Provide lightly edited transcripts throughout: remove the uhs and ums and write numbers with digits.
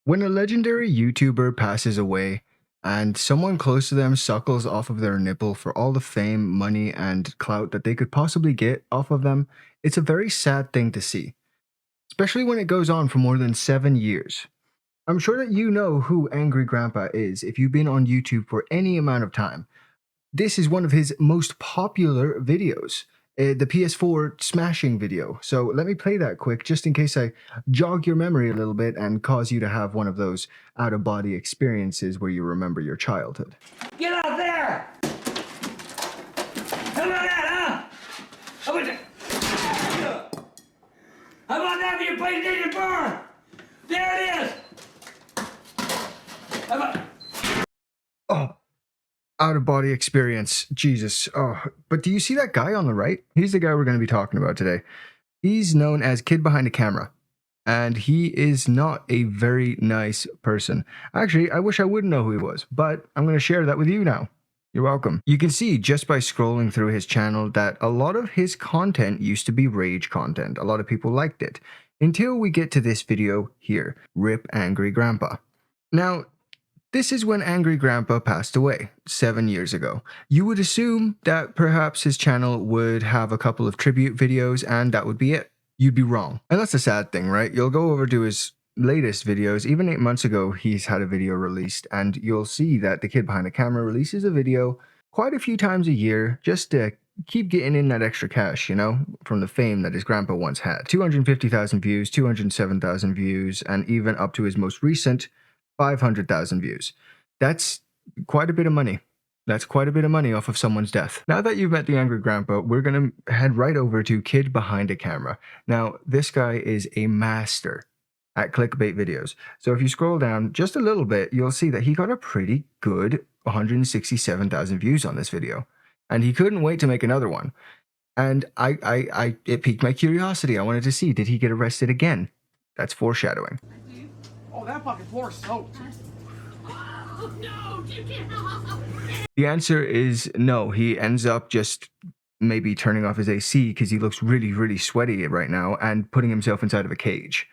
When a legendary YouTuber passes away and someone close to them suckles off of their nipple for all the fame, money, and clout that they could possibly get off of them, it's a very sad thing to see, especially when it goes on for more than 7 years. I'm sure that you know who Angry Grandpa is if you've been on YouTube for any amount of time. This is one of his most popular videos, the PS4 smashing video. So let me play that quick just in case I jog your memory a little bit and cause you to have one of those out-of-body experiences where you remember your childhood. Get out there! How about that, huh? How about that for your PlayStation 4? There it is! How about... Oh, out-of-body experience. Jesus. Oh, but do you see that guy on the right? He's the guy we're going to be talking about today. He's known as Kid Behind the Camera, and he is not a very nice person. Actually, I wish I would know who he was, but I'm going to share that with you now. You're welcome. You can see just by scrolling through his channel that a lot of his content used to be rage content. A lot of people liked it. Until we get to this video here, Rip Angry Grandpa. Now, this is when Angry Grandpa passed away 7 years ago. You would assume that perhaps his channel would have a couple of tribute videos and that would be it. You'd be wrong. And that's a sad thing, right? You'll go over to his latest videos. Even 8 months ago, he's had a video released, and you'll see that the Kid Behind the Camera releases a video quite a few times a year just to keep getting in that extra cash, you know, from the fame that his grandpa once had. 250,000 views, 207,000 views, and even up to his most recent 500,000 views. That's quite a bit of money. That's quite a bit of money off of someone's death. Now that you've met the Angry Grandpa, we're going to head right over to Kid Behind the Camera. Now, this guy is a master at clickbait videos. So if you scroll down just a little bit, you'll see that he got a pretty good 167,000 views on this video. And he couldn't wait to make another one. And it piqued my curiosity. I wanted to see, did he get arrested again? That's foreshadowing. Oh, that fucking floor is soaked. Oh, no, you can't. The answer is no. He ends up just maybe turning off his AC because he looks really, really sweaty right now and putting himself inside of a cage.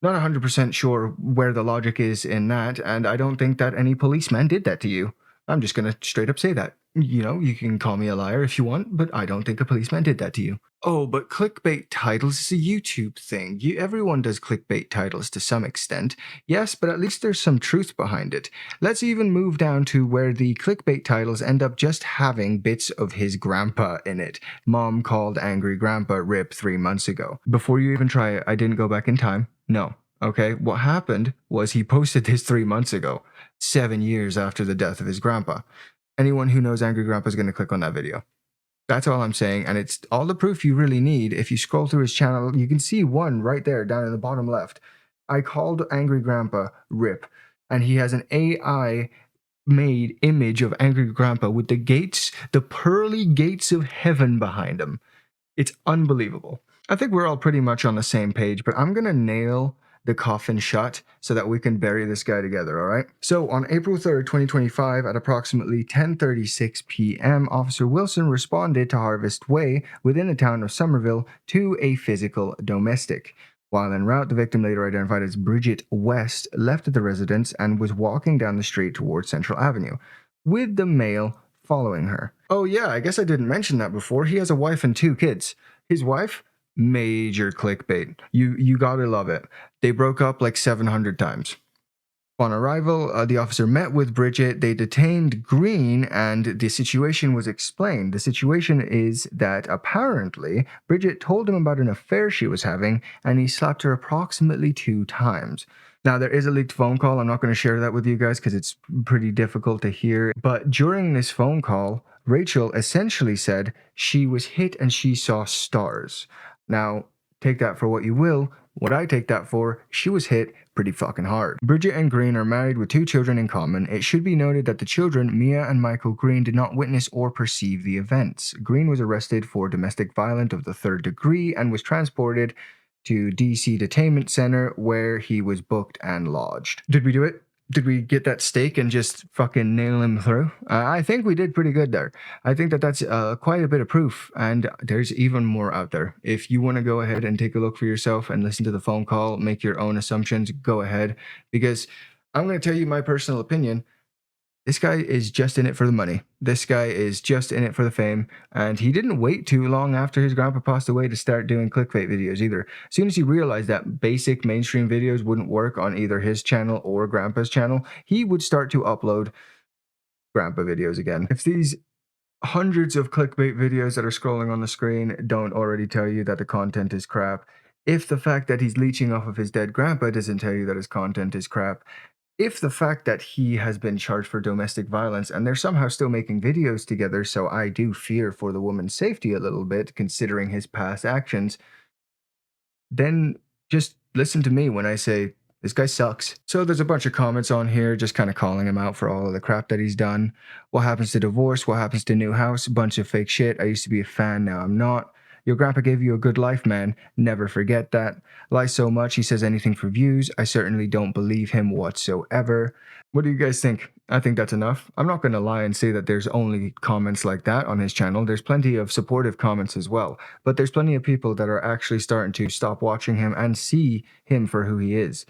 Not 100% sure where the logic is in that, and I don't think that any policeman did that to you. I'm just going to straight up say that. You know, you can call me a liar if you want, but I don't think a policeman did that to you. Oh, but clickbait titles is a YouTube thing. Everyone does clickbait titles to some extent. Yes, but at least there's some truth behind it. Let's even move down to where the clickbait titles end up just having bits of his grandpa in it. Mom called Angry Grandpa Rip 3 months ago. Before you even try it, I didn't go back in time. No. Okay, what happened was he posted this 3 months ago, 7 years after the death of his grandpa. Anyone who knows Angry Grandpa is going to click on that video. That's all I'm saying, and it's all the proof you really need. If you scroll through his channel, you can see one right there down in the bottom left. I called Angry Grandpa Rip, and he has an AI-made image of Angry Grandpa with the gates, the pearly gates of heaven behind him. It's unbelievable. I think we're all pretty much on the same page, but I'm going to nail the coffin shut so that we can bury this guy together, all right? So on April 3rd, 2025, at approximately 10:36 p.m., Officer Wilson responded to Harvest Way within the town of Somerville to a physical domestic. While en route, the victim, later identified as Bridget West, left the residence and was walking down the street towards Central Avenue, with the male following her. Oh yeah, I guess I didn't mention that before. He has a wife and 2 kids. His wife? Major clickbait. You gotta love it. They broke up like 700 times. On arrival, the officer met with Bridget. They detained Green, and the situation was explained. The situation is that apparently Bridget told him about an affair she was having, and he slapped her approximately 2 times. Now, there is a leaked phone call. I'm not going to share that with you guys because it's pretty difficult to hear. But during this phone call, Rachel essentially said she was hit and she saw stars. Now, take that for what you will. What I take that for, she was hit pretty fucking hard. Bridget and Green are married with 2 children in common. It should be noted that the children, Mia and Michael Green, did not witness or perceive the events. Green was arrested for domestic violence of the 3rd degree and was transported to DC Detainment Center, where he was booked and lodged. Did we do it? Did we get that steak and just fucking nail him through? I think we did pretty good there. I think that that's quite a bit of proof, and there's even more out there. If you want to go ahead and take a look for yourself and listen to the phone call, make your own assumptions, go ahead, because I'm going to tell you my personal opinion. This guy is just in it for the money. This guy is just in it for the fame. And he didn't wait too long after his grandpa passed away to start doing clickbait videos either. As soon as he realized that basic mainstream videos wouldn't work on either his channel or grandpa's channel, he would start to upload grandpa videos again. If these hundreds of clickbait videos that are scrolling on the screen don't already tell you that the content is crap, if the fact that he's leeching off of his dead grandpa doesn't tell you that his content is crap, if the fact that he has been charged for domestic violence and they're somehow still making videos together, so I do fear for the woman's safety a little bit, considering his past actions, then just listen to me when I say, this guy sucks. So there's a bunch of comments on here just kind of calling him out for all of the crap that he's done. What happens to divorce? What happens to new house? Bunch of fake shit. I used to be a fan, now I'm not. Your grandpa gave you a good life, man. Never forget that. Lies so much, he says anything for views. I certainly don't believe him whatsoever. What do you guys think? I think that's enough. I'm not going to lie and say that there's only comments like that on his channel. There's plenty of supportive comments as well. But there's plenty of people that are actually starting to stop watching him and see him for who he is.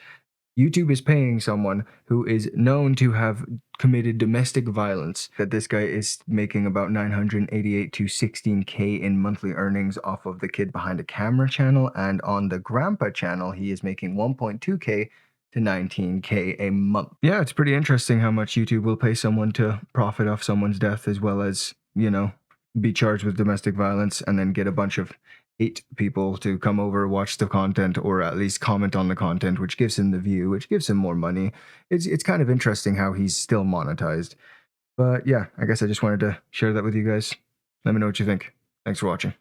YouTube is paying someone who is known to have committed domestic violence. That this guy is making about 988 to 16K in monthly earnings off of the Kid Behind the Camera channel, and on the Grandpa channel, he is making 1.2K to 19K a month. Yeah, it's pretty interesting how much YouTube will pay someone to profit off someone's death, as well as, you know, be charged with domestic violence and then get a bunch of 8 people to come over, watch the content, or at least comment on the content, which gives him the view, which gives him more money. It's kind of interesting how he's still monetized. But yeah, I guess I just wanted to share that with you guys. Let me know what you think. Thanks for watching.